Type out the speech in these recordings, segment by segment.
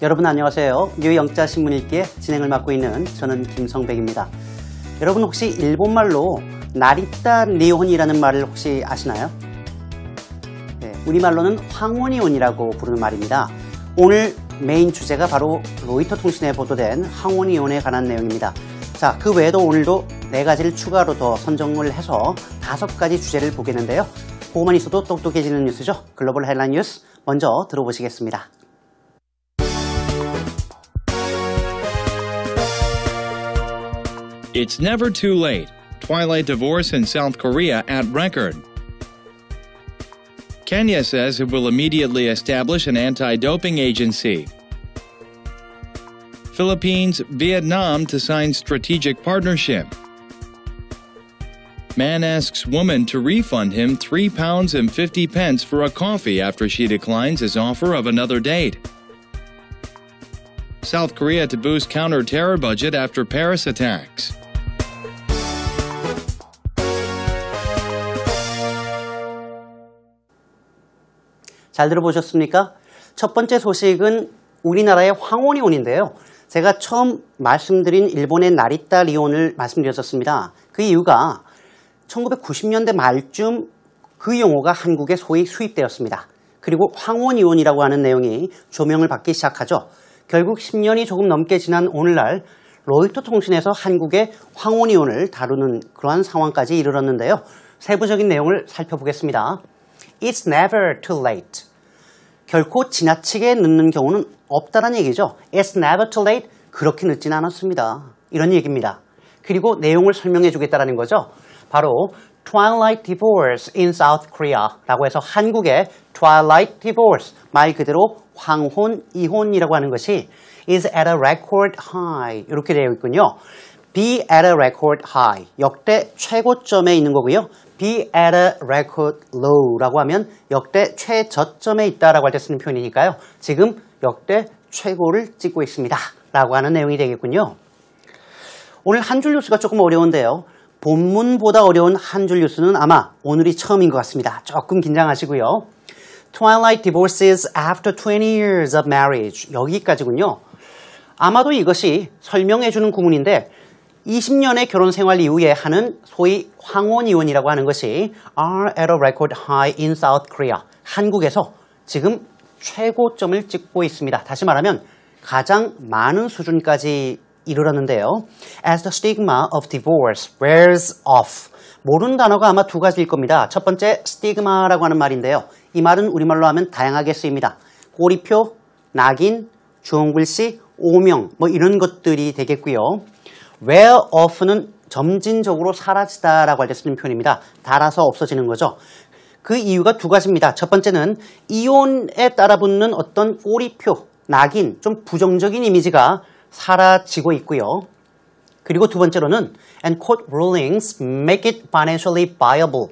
여러분 안녕하세요. 뉴영자신문 읽기의 진행을 맡고 있는 저는 김성백입니다. 여러분 혹시 일본말로 나리타 니혼이라는 말을 혹시 아시나요? 네, 우리말로는 황혼이혼이라고 부르는 말입니다. 오늘 메인 주제가 바로 로이터 통신에 보도된 황혼이혼에 관한 내용입니다. 자, 그 외에도 오늘도 4가지를 추가로 더 선정을 해서 5가지 주제를 보겠는데요. 그거만 있어도 똑똑해지는 뉴스죠. 글로벌 헤드라인 뉴스 먼저 들어보시겠습니다. It's never too late. Twilight divorce in South Korea at record. Kenya says it will immediately establish an anti-doping agency. Philippines, Vietnam to sign strategic partnership. Man asks woman to refund him £3.50 for a coffee after she declines his offer of another date. South Korea to boost counter-terror budget after Paris attacks. 잘 들어보셨습니까? 첫 번째 소식은 우리나라의 황혼이혼인데요. 제가 처음 말씀드린 일본의 나리타 니혼을 말씀드렸었습니다. 그 이유가 1990년대 말쯤 그 용어가 한국에 소위 수입되었습니다. 그리고 황혼이혼이라고 하는 내용이 조명을 받기 시작하죠. 결국 10년이 조금 넘게 지난 오늘날 로이터 통신에서 한국의 황혼이혼을 다루는 그러한 상황까지 이르렀는데요. 세부적인 내용을 살펴보겠습니다. It's never too late. 결코 지나치게 늦는 경우는 없다는 얘기죠. It's never too late. 그렇게 늦진 않았습니다. 이런 얘기입니다. 그리고 내용을 설명해 주겠다는 거죠. 바로 Twilight divorce in South Korea 라고 해서 한국의 Twilight divorce, 말 그대로 황혼, 이혼이라고 하는 것이 is at a record high 이렇게 되어 있군요. be at a record high, 역대 최고점에 있는 거고요. be at a record low 라고 하면 역대 최저점에 있다라고 할 때 쓰는 표현이니까요. 지금 역대 최고를 찍고 있습니다 라고 하는 내용이 되겠군요. 오늘 한 줄 뉴스가 조금 어려운데요. 본문보다 어려운 한 줄 뉴스는 아마 오늘이 처음인 것 같습니다. 조금 긴장하시고요. Twilight divorces after 20 years of marriage. 여기까지군요. 아마도 이것이 설명해주는 구문인데 20년의 결혼 생활 이후에 하는 소위 황혼이혼이라고 하는 것이 are at a record high in South Korea. 한국에서 지금 최고점을 찍고 있습니다. 다시 말하면 가장 많은 수준까지 이르렀는데요. As the stigma of divorce wears off. 모르는 단어가 아마 2가지일 겁니다. 첫 번째 stigma라고 하는 말인데요. 이 말은 우리말로 하면 다양하게 쓰입니다. 꼬리표, 낙인, 주홍글씨, 오명 뭐 이런 것들이 되겠고요. wear off는 점진적으로 사라지다라고 할 때 쓰는 표현입니다. 닳아서 없어지는 거죠. 그 이유가 2가지입니다. 첫 번째는 이혼에 따라 붙는 어떤 꼬리표, 낙인, 좀 부정적인 이미지가 사라지고 있고요. 그리고 2번째로는 and court rulings make it financially viable.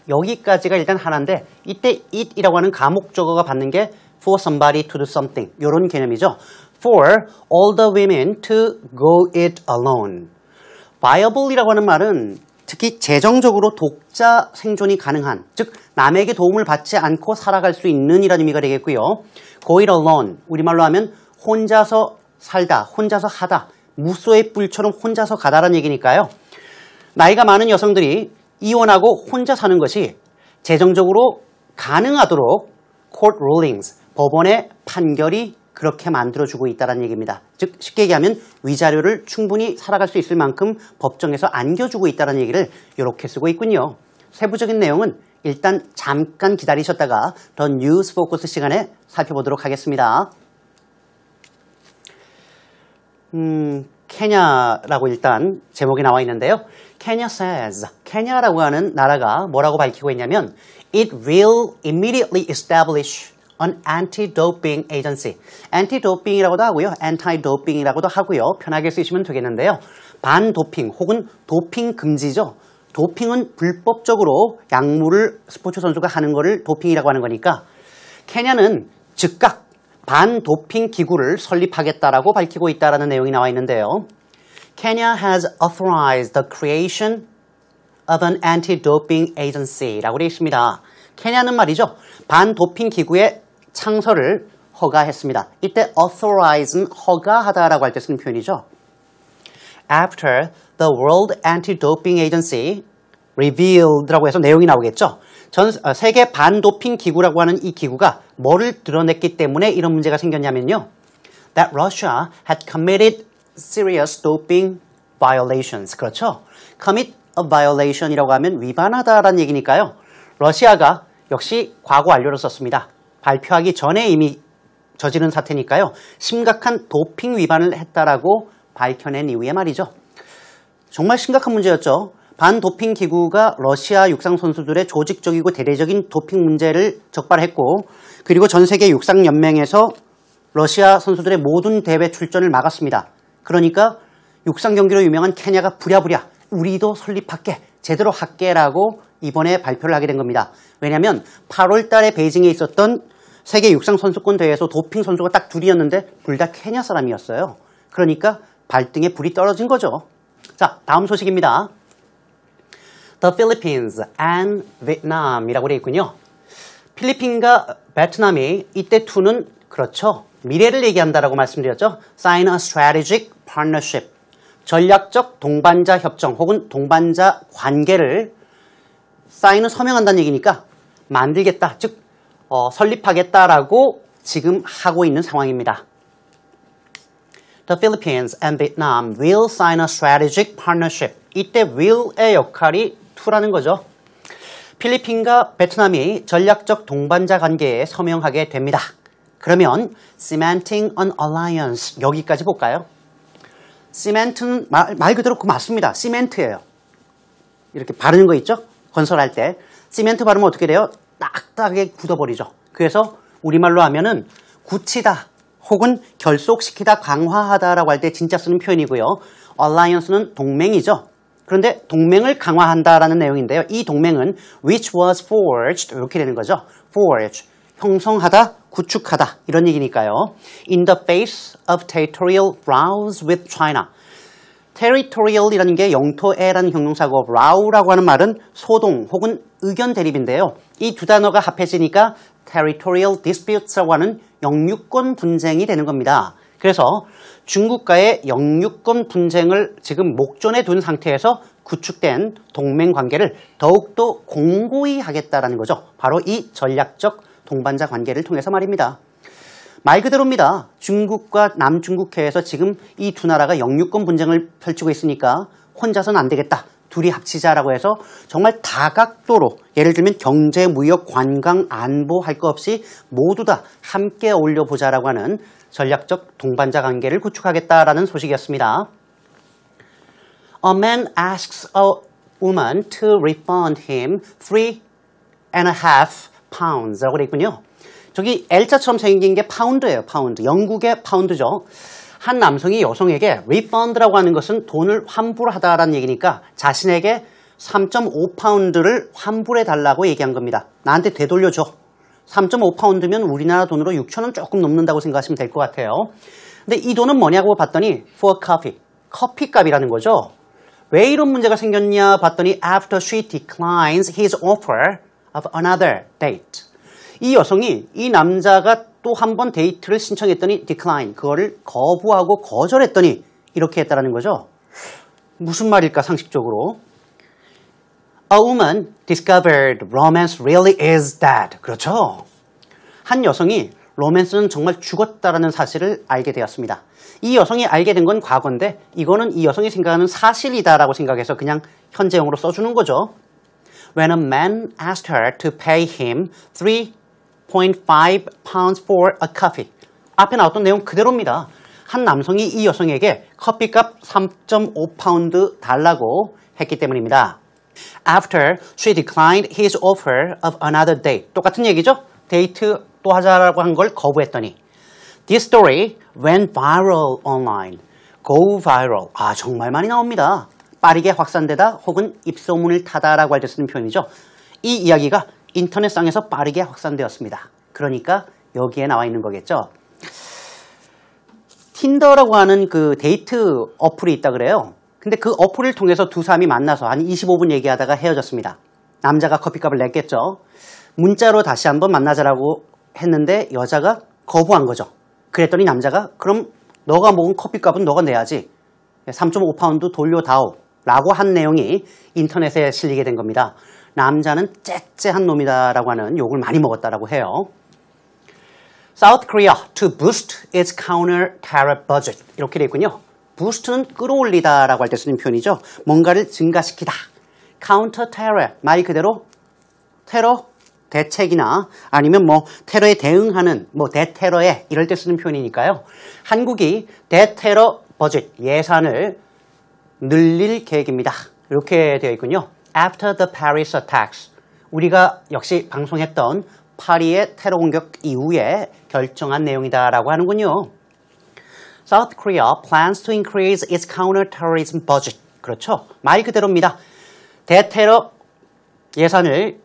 여기까지가 일단 하나인데 이때 it이라고 하는 가목적어가 받는 게 for somebody to do something 이런 개념이죠. For all the women to go it alone. viable이라고 하는 말은 특히 재정적으로 독자 생존이 가능한, 즉 남에게 도움을 받지 않고 살아갈 수 있는 이라는 의미가 되겠고요. go it alone, 우리말로 하면 혼자서 살다, 혼자서 하다, 무소의 뿔처럼 혼자서 가다라는 얘기니까요. 나이가 많은 여성들이 이혼하고 혼자 사는 것이 재정적으로 가능하도록 court rulings, 법원의 판결이 그렇게 만들어주고 있다는 얘기입니다. 즉 쉽게 얘기하면 위자료를 충분히 살아갈 수 있을 만큼 법정에서 안겨주고 있다는 얘기를 이렇게 쓰고 있군요. 세부적인 내용은 일단 잠깐 기다리셨다가 더 뉴스 포커스 시간에 살펴보도록 하겠습니다. 케냐라고 일단 제목이 나와 있는데요. Kenya says, 케냐라고 하는 나라가 뭐라고 밝히고 있냐면 It will immediately establish an anti-doping agency. anti-doping이라고도 하고요. anti-doping이라고도 하고요. 편하게 쓰시면 되겠는데요. 반도핑 혹은 도핑 금지죠. 도핑은 불법적으로 약물을 스포츠 선수가 하는 거를 도핑이라고 하는 거니까 케냐는 즉각 반도핑 기구를 설립하겠다라고 밝히고 있다라는 내용이 나와 있는데요. Kenya has authorized the creation of an anti-doping agency라고 되어 있습니다. 케냐는 말이죠. 반도핑 기구의 창설을 허가했습니다. 이때 authorize는 허가하다라고 할 때 쓰는 표현이죠. After the World Anti-Doping Agency revealed라고 해서 내용이 나오겠죠. 세계 반도핑 기구라고 하는 이 기구가 뭐를 드러냈기 때문에 이런 문제가 생겼냐면요. That Russia had committed serious doping violations. 그렇죠. commit a violation이라고 하면 위반하다라는 얘기니까요. 러시아가 역시 과거 완료로 썼습니다. 발표하기 전에 이미 저지른 사태니까요. 심각한 도핑 위반을 했다라고 밝혀낸 이후에 말이죠. 정말 심각한 문제였죠. 반도핑 기구가 러시아 육상 선수들의 조직적이고 대대적인 도핑 문제를 적발했고 그리고 전 세계 육상 연맹에서 러시아 선수들의 모든 대회 출전을 막았습니다. 그러니까 육상 경기로 유명한 케냐가 부랴부랴 우리도 설립할게, 제대로 할게라고 이번에 발표를 하게 된 겁니다. 왜냐하면 8월 달에 베이징에 있었던 세계 육상 선수권 대회에서 도핑 선수가 딱 둘이었는데 둘 다 케냐 사람이었어요. 그러니까 발등에 불이 떨어진 거죠. 자, 다음 소식입니다. The Philippines and Vietnam이라고 되어 있군요. 필리핀과 베트남이 이때 투는 그렇죠. 미래를 얘기한다라고 말씀드렸죠. Sign a strategic partnership. 전략적 동반자 협정 혹은 동반자 관계를 사인은 서명한다는 얘기니까 만들겠다, 즉 설립하겠다라고 지금 하고 있는 상황입니다. The Philippines and Vietnam will sign a strategic partnership. 이때 will의 역할이 to라는 거죠. 필리핀과 베트남이 전략적 동반자 관계에 서명하게 됩니다. 그러면 cementing an alliance 여기까지 볼까요? 시멘트는 말 그대로 그 맞습니다. 시멘트예요. 이렇게 바르는 거 있죠? 건설할 때. 시멘트 바르면 어떻게 돼요? 딱딱하게 굳어버리죠. 그래서 우리말로 하면은 굳히다 혹은 결속시키다, 강화하다라고 할 때 진짜 쓰는 표현이고요. alliance는 동맹이죠. 그런데 동맹을 강화한다라는 내용인데요. 이 동맹은 which was forged 이렇게 되는 거죠. forge, 형성하다, 구축하다 이런 얘기니까요. In the face of territorial rows with China. territorial이라는 게 영토에라는 형용사고 row라고 하는 말은 소동 혹은 의견 대립인데요. 이 두 단어가 합해지니까 territorial disputes라고 하는 영유권 분쟁이 되는 겁니다. 그래서 중국과의 영유권 분쟁을 지금 목전에 둔 상태에서 구축된 동맹 관계를 더욱더 공고히 하겠다라는 거죠. 바로 이 전략적 동반자 관계를 통해서 말입니다. 말 그대로입니다. 중국과 남중국해에서 지금 이 두 나라가 영유권 분쟁을 펼치고 있으니까 혼자서는 안 되겠다. 둘이 합치자라고 해서 정말 다각도로 예를 들면 경제, 무역, 관광, 안보 할 거 없이 모두 다 함께 어울려보자라고 하는 전략적 동반자 관계를 구축하겠다라는 소식이었습니다. A man asks a woman to refund him 3.5 pounds라고 되어 있군요. 저기 L자처럼 생긴 게 파운드예요. 파운드. 영국의 파운드죠. 한 남성이 여성에게 refund라고 하는 것은 돈을 환불하다라는 얘기니까 자신에게 3.5파운드를 환불해 달라고 얘기한 겁니다. 나한테 되돌려줘. 3.5파운드면 우리나라 돈으로 6,000원 조금 넘는다고 생각하시면 될 것 같아요. 근데 이 돈은 뭐냐고 봤더니 for coffee. 커피값이라는 거죠. 왜 이런 문제가 생겼냐 봤더니 after she declines his offer of another date. 이 여성이 이 남자가 또 한 번 데이트를 신청했더니 decline, 그거를 거부하고 거절했더니 이렇게 했다라는 거죠. 무슨 말일까 상식적으로. A woman discovered romance really is dead. 그렇죠. 한 여성이 로맨스는 정말 죽었다라는 사실을 알게 되었습니다. 이 여성이 알게 된 건 과거인데 이거는 이 여성이 생각하는 사실이다라고 생각해서 그냥 현재형으로 써주는 거죠. When a man asked her to pay him 3.5 pounds for a coffee. 앞에 나왔던 내용 그대로입니다. 한 남성이 이 여성에게 커피값 3.5파운드 달라고 했기 때문입니다. After she declined his offer of another date. 똑같은 얘기죠? 데이트 또 하자라고 한 걸 거부했더니 This story went viral online. Go viral. 아, 정말 많이 나옵니다. 빠르게 확산되다 혹은 입소문을 타다라고 할 때 쓰는 표현이죠. 이 이야기가 인터넷상에서 빠르게 확산되었습니다. 그러니까 여기에 나와 있는 거겠죠. 틴더라고 하는 그 데이트 어플이 있다 그래요. 근데 그 어플을 통해서 두 사람이 만나서 한 25분 얘기하다가 헤어졌습니다. 남자가 커피값을 냈겠죠. 문자로 다시 한번 만나자라고 했는데 여자가 거부한 거죠. 그랬더니 남자가 그럼 너가 먹은 커피값은 너가 내야지. 3.5파운드 돌려다오 라고 한 내용이 인터넷에 실리게 된 겁니다. 남자는 째째한 놈이다 라고 하는 욕을 많이 먹었다라고 해요. South Korea to boost its counter-terror budget 이렇게 되어 있군요. boost는 끌어올리다 라고 할 때 쓰는 표현이죠. 뭔가를 증가시키다. counter-terror 말 그대로 테러 대책이나 아니면 뭐 테러에 대응하는 뭐 대테러에 이럴 때 쓰는 표현이니까요. 한국이 대테러 버짓 예산을 늘릴 계획입니다. 이렇게 되어 있군요. After the Paris attacks 우리가 역시 방송했던 파리의 테러 공격 이후에 결정한 내용이다라고 하는군요. South Korea plans to increase its counterterrorism budget. 그렇죠. 말 그대로입니다. 대테러 예산을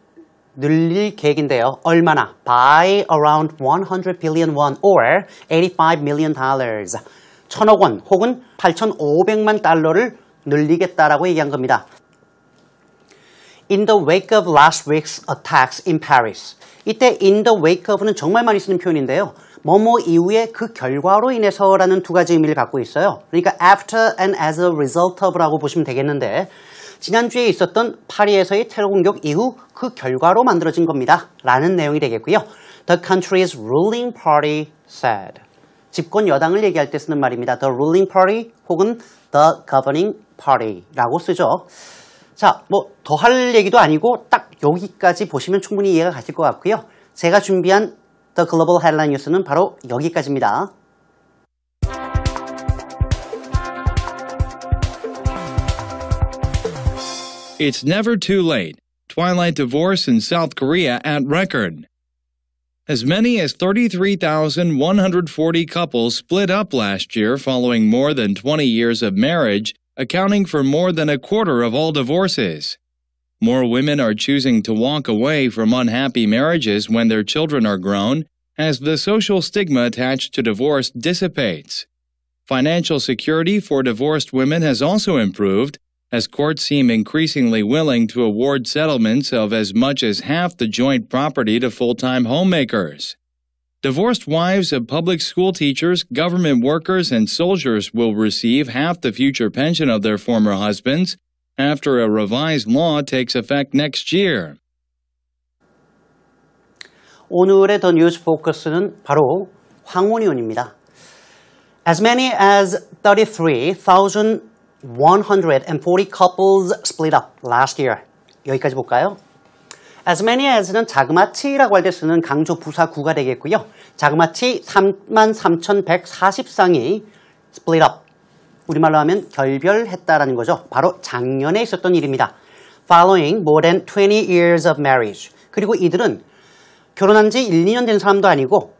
늘릴 계획인데요. 얼마나? By around 100 billion won or 85 million dollars. 1000억 원 혹은 8,500만 달러를 늘리겠다라고 얘기한 겁니다. In the wake of last week's attacks in Paris. 이때 in the wake of는 정말 많이 쓰는 표현인데요. 뭐뭐 이후에 그 결과로 인해서라는 두 가지 의미를 갖고 있어요. 그러니까 after and as a result of라고 보시면 되겠는데 지난주에 있었던 파리에서의 테러 공격 이후 그 결과로 만들어진 겁니다. 라는 내용이 되겠고요. The country's ruling party said. 집권 여당을 얘기할 때 쓰는 말입니다. The ruling party 혹은 the governing party라고 쓰죠. 자, 뭐 더 할 얘기도 아니고 딱 여기까지 보시면 충분히 이해가 가실 것 같고요. 제가 준비한 The Global Headline News는 바로 여기까지입니다. It's never too late. Twilight divorce in South Korea at record. As many as 33,140 couples split up last year following more than 20 years of marriage, accounting for more than a quarter of all divorces. More women are choosing to walk away from unhappy marriages when their children are grown, as the social stigma attached to divorce dissipates. Financial security for divorced women has also improved, as courts seem increasingly willing to award settlements of as much as half the joint property to full-time homemakers. Divorced wives of public school teachers, government workers, and soldiers will receive half the future pension of their former husbands after a revised law takes effect next year. 오늘의 더 뉴스 포커스는 바로 황혼이혼입니다. As many as 33,140 couples split up last year. 여기까지 볼까요? As many as는 자그마치라고 할 때 쓰는 강조 부사 구가 되겠고요. 자그마치 33,140쌍이 split up. 우리말로 하면 결별했다라는 거죠. 바로 작년에 있었던 일입니다. Following more than 20 years of marriage. 그리고 이들은 결혼한 지 1, 2년 된 사람도 아니고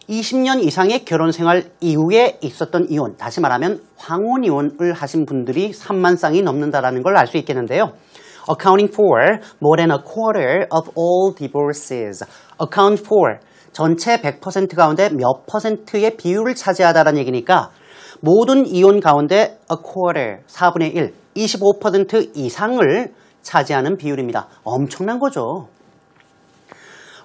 20년 이상의 결혼 생활 이후에 있었던 이혼, 다시 말하면 황혼이혼을 하신 분들이 3만 쌍이 넘는다는 걸 알 수 있겠는데요. Accounting for more than a quarter of all divorces. Account for, 전체 100% 가운데 몇 퍼센트의 비율을 차지하다라는 얘기니까 모든 이혼 가운데 a quarter, 4분의 1, 25% 이상을 차지하는 비율입니다. 엄청난 거죠.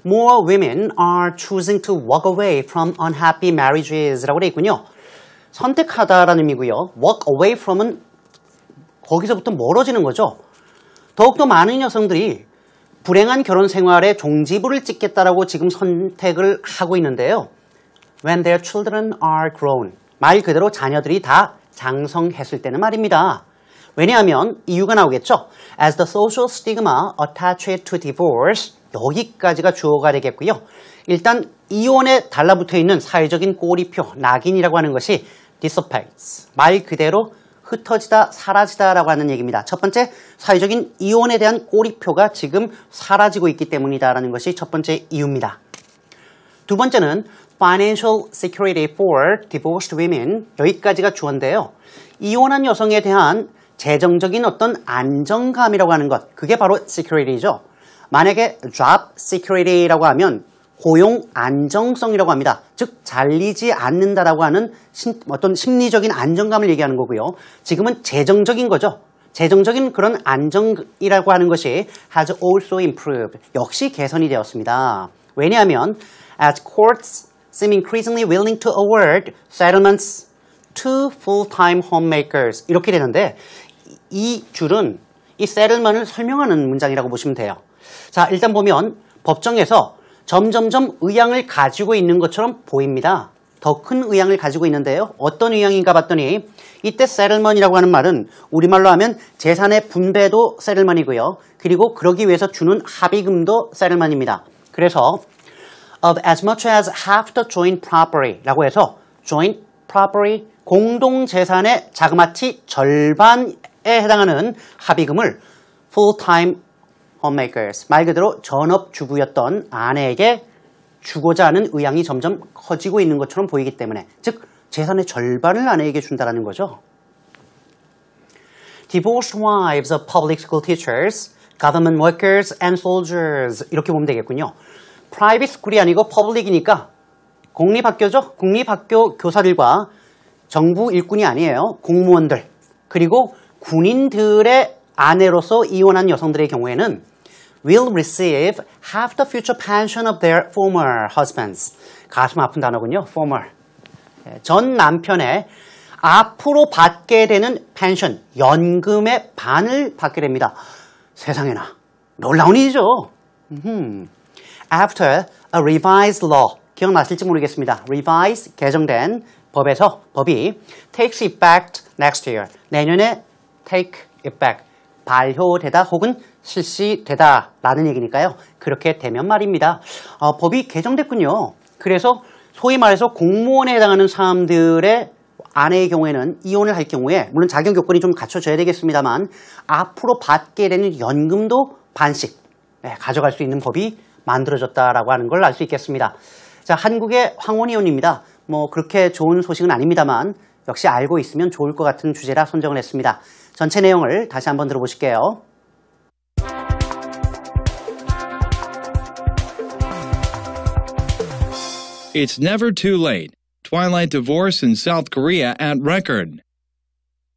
More women are choosing to walk away from unhappy marriages 라고 되어 있군요. 선택하다라는 의미고요. walk away from은 거기서부터 멀어지는 거죠. 더욱더 많은 여성들이 불행한 결혼 생활에 종지부를 찍겠다라고 지금 선택을 하고 있는데요. When their children are grown. 말 그대로 자녀들이 다 장성했을 때는 말입니다. 왜냐하면 이유가 나오겠죠. As the social stigma attached to divorce. 여기까지가 주어가 되겠고요. 일단 이혼에 달라붙어 있는 사회적인 꼬리표, 낙인이라고 하는 것이 dissipates. 말 그대로 흩어지다, 사라지다라고 하는 얘기입니다. 첫 번째, 사회적인 이혼에 대한 꼬리표가 지금 사라지고 있기 때문이다라는 것이 첫 번째 이유입니다. 두 번째는 financial security for divorced women. 여기까지가 주어인데요. 이혼한 여성에 대한 재정적인 어떤 안정감이라고 하는 것, 그게 바로 security죠. 만약에 job security라고 하면 고용 안정성이라고 합니다. 즉 잘리지 않는다라고 하는 어떤 심리적인 안정감을 얘기하는 거고요. 지금은 재정적인 거죠. 재정적인 그런 안정이라고 하는 것이 has also improved. 역시 개선이 되었습니다. 왜냐하면 as courts seem increasingly willing to award settlements to full-time homemakers. 이렇게 되는데 이 줄은 이 settlement을 설명하는 문장이라고 보시면 돼요. 자, 일단 보면 법정에서 점점점 의향을 가지고 있는 것처럼 보입니다. 더 큰 의향을 가지고 있는데요. 어떤 의향인가 봤더니 이때 settlement이라고 하는 말은 우리말로 하면 재산의 분배도 settlement이고요. 그리고 그러기 위해서 주는 합의금도 settlement입니다. 그래서 of as much as half the joint property라고 해서 joint property 공동재산의 자그마치 절반에 해당하는 합의금을 full-time homemakers 말 그대로 전업주부였던 아내에게 주고자 하는 의향이 점점 커지고 있는 것처럼 보이기 때문에 즉 재산의 절반을 아내에게 준다는 거죠. Divorced wives of public school teachers, government workers and soldiers 이렇게 보면 되겠군요. private school이 아니고 public이니까 공립학교죠. 공립학교 교사들과 정부 일꾼이 아니에요. 공무원들 그리고 군인들의 아내로서 이혼한 여성들의 경우에는 will receive half the future pension of their former husbands. 가슴 아픈 단어군요. former. 전 남편의 앞으로 받게 되는 펜션, 연금의 반을 받게 됩니다. 세상에나 놀라운 일이죠. After a revised law, 기억나실지 모르겠습니다. revised, 개정된 법이 takes effect next year. 내년에 take effect, 발효되다 혹은 실시되다 라는 얘기니까요. 그렇게 되면 말입니다. 법이 개정됐군요. 그래서 소위 말해서 공무원에 해당하는 사람들의 아내의 경우에는 이혼을 할 경우에 물론 자격 요건이 좀 갖춰져야 되겠습니다만 앞으로 받게 되는 연금도 반씩 가져갈 수 있는 법이 만들어졌다라고 하는 걸 알 수 있겠습니다. 자, 한국의 황혼이혼입니다. 뭐 그렇게 좋은 소식은 아닙니다만 역시 알고 있으면 좋을 것 같은 주제라 선정을 했습니다. 전체 내용을 다시 한번 들어보실게요. It's never too late. Twilight divorce in South Korea at record.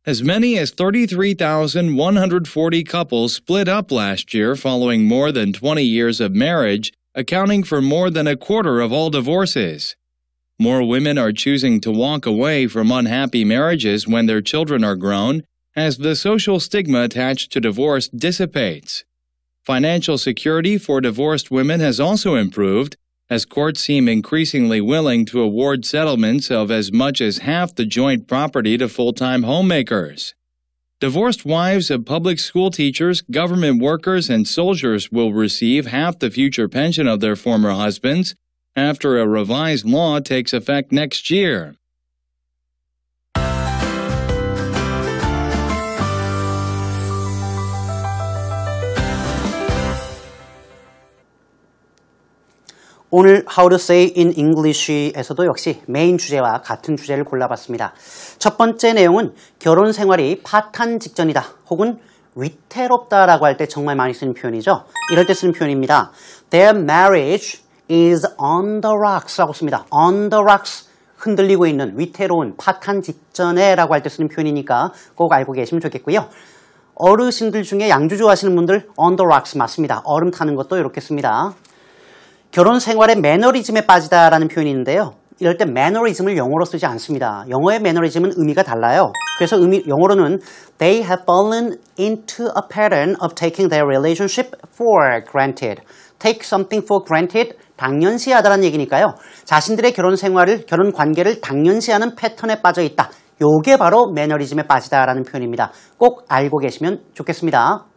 As many as 33,140 couples split up last year following more than 20 years of marriage, accounting for more than a quarter of all divorces. More women are choosing to walk away from unhappy marriages when their children are grown, as the social stigma attached to divorce dissipates. Financial security for divorced women has also improved, as courts seem increasingly willing to award settlements of as much as half the joint property to full-time homemakers. Divorced wives of public school teachers, government workers, and soldiers will receive half the future pension of their former husbands after a revised law takes effect next year. 오늘 How to Say in English에서도 역시 메인 주제와 같은 주제를 골라봤습니다. 첫 번째 내용은 결혼 생활이 파탄 직전이다 혹은 위태롭다라고 할 때 정말 많이 쓰는 표현이죠. 이럴 때 쓰는 표현입니다. Their marriage is on the rocks 라고 씁니다. on the rocks 흔들리고 있는 위태로운 파탄 직전에 라고 할 때 쓰는 표현이니까 꼭 알고 계시면 좋겠고요. 어르신들 중에 양주 좋아하시는 분들 on the rocks 맞습니다. 얼음 타는 것도 이렇게 씁니다. 결혼 생활의 매너리즘에 빠지다라는 표현이 있는데요. 이럴 때 매너리즘을 영어로 쓰지 않습니다. 영어의 매너리즘은 의미가 달라요. 그래서 영어로는 They have fallen into a pattern of taking their relationship for granted. Take something for granted, 당연시하다라는 얘기니까요. 자신들의 결혼 생활을, 결혼 관계를 당연시하는 패턴에 빠져 있다. 요게 바로 매너리즘에 빠지다라는 표현입니다. 꼭 알고 계시면 좋겠습니다.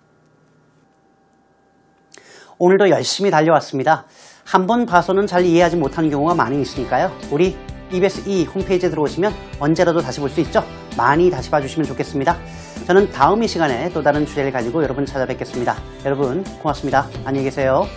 오늘도 열심히 달려왔습니다. 한 번 봐서는 잘 이해하지 못하는 경우가 많이 있으니까요. 우리 EBS E 홈페이지에 들어오시면 언제라도 다시 볼 수 있죠. 많이 다시 봐주시면 좋겠습니다. 저는 다음 이 시간에 또 다른 주제를 가지고 여러분 찾아뵙겠습니다. 여러분 고맙습니다. 안녕히 계세요.